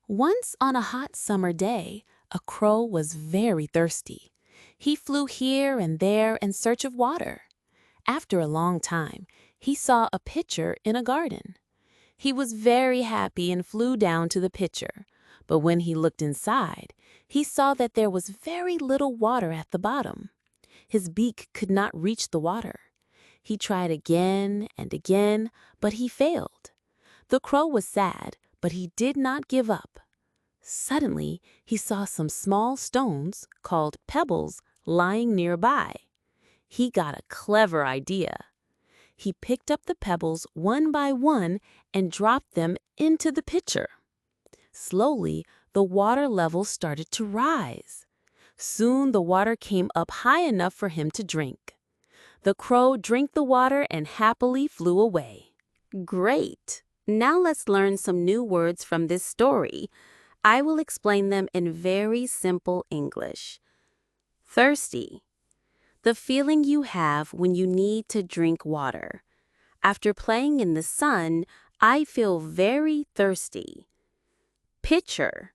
Once on a hot summer day, a crow was very thirsty. He flew here and there in search of water. After a long time, he saw a pitcher in a garden. He was very happy and flew down to the pitcher. But when he looked inside, he saw that there was very little water at the bottom. His beak could not reach the water. He tried again and again, but he failed. The crow was sad, but he did not give up. Suddenly, he saw some small stones, called pebbles, lying nearby. He got a clever idea. He picked up the pebbles one by one and dropped them into the pitcher. Slowly, the water level started to rise. Soon the water came up high enough for him to drink. The crow drank the water and happily flew away. Great! Now let's learn some new words from this story. I will explain them in very simple English. Thirsty. The feeling you have when you need to drink water. After playing in the sun, I feel very thirsty. Pitcher.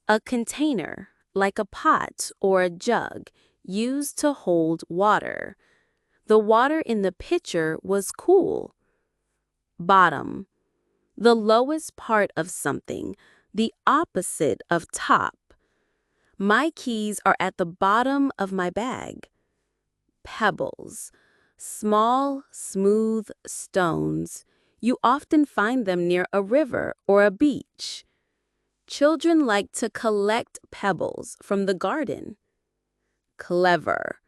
A container, like a pot or a jug, used to hold water. The water in the pitcher was cool. Bottom. The lowest part of something, the opposite of top. My keys are at the bottom of my bag. Pebbles. Small, smooth stones. You often find them near a river or a beach. Children like to collect pebbles from the garden. Clever.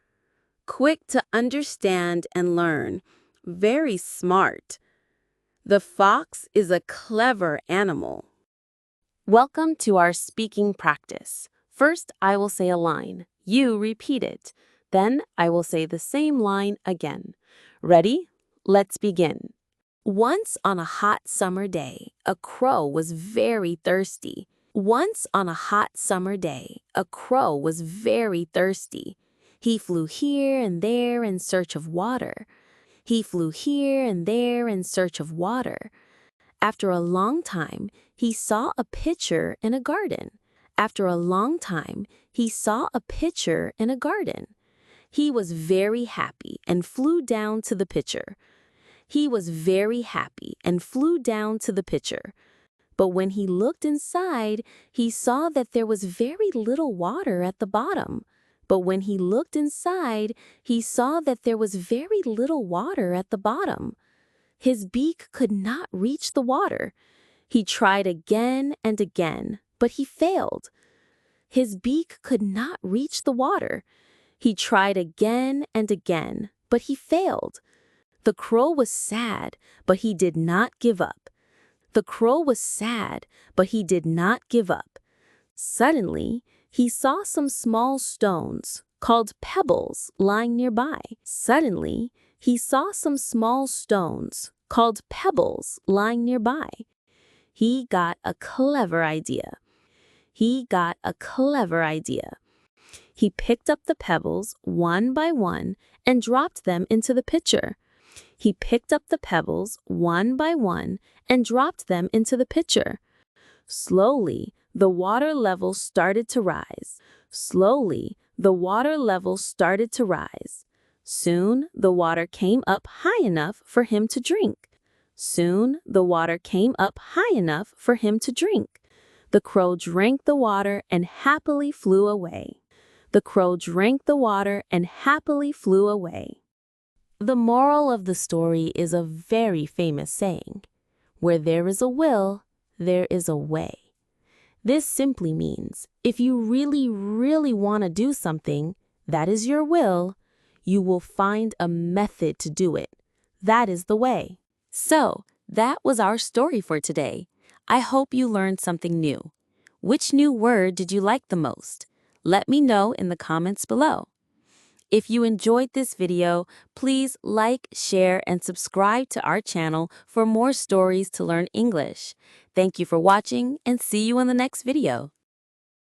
Quick to understand and learn. Very smart. The fox is a clever animal. Welcome to our speaking practice. First, I will say a line. You repeat it. Then, I will say the same line again. Ready? Let's begin. Once on a hot summer day, a crow was very thirsty. Once on a hot summer day, a crow was very thirsty. He flew here and there in search of water. He flew here and there in search of water. After a long time, he saw a pitcher in a garden. After a long time, he saw a pitcher in a garden. He was very happy and flew down to the pitcher. He was very happy and flew down to the pitcher. But when he looked inside, he saw that there was very little water at the bottom. But when he looked inside, he saw that there was very little water at the bottom. His beak could not reach the water. He tried again and again, but he failed. His beak could not reach the water. He tried again and again, but he failed. The crow was sad, but he did not give up. The crow was sad, but he did not give up. Suddenly, he saw some small stones, called pebbles, lying nearby. Suddenly, he saw some small stones, called pebbles, lying nearby. He got a clever idea. He got a clever idea. He picked up the pebbles one by one and dropped them into the pitcher. He picked up the pebbles one by one and dropped them into the pitcher. Slowly, the water level started to rise. Slowly, the water level started to rise. Soon, the water came up high enough for him to drink. Soon, the water came up high enough for him to drink. The crow drank the water and happily flew away. The crow drank the water and happily flew away. The moral of the story is a very famous saying. Where there is a will, there is a way. This simply means if you really, really want to do something, that is your will, you will find a method to do it. That is the way. So, that was our story for today. I hope you learned something new. Which new word did you like the most? Let me know in the comments below. If you enjoyed this video, please like, share, and subscribe to our channel for more stories to learn English. Thank you for watching and see you in the next video.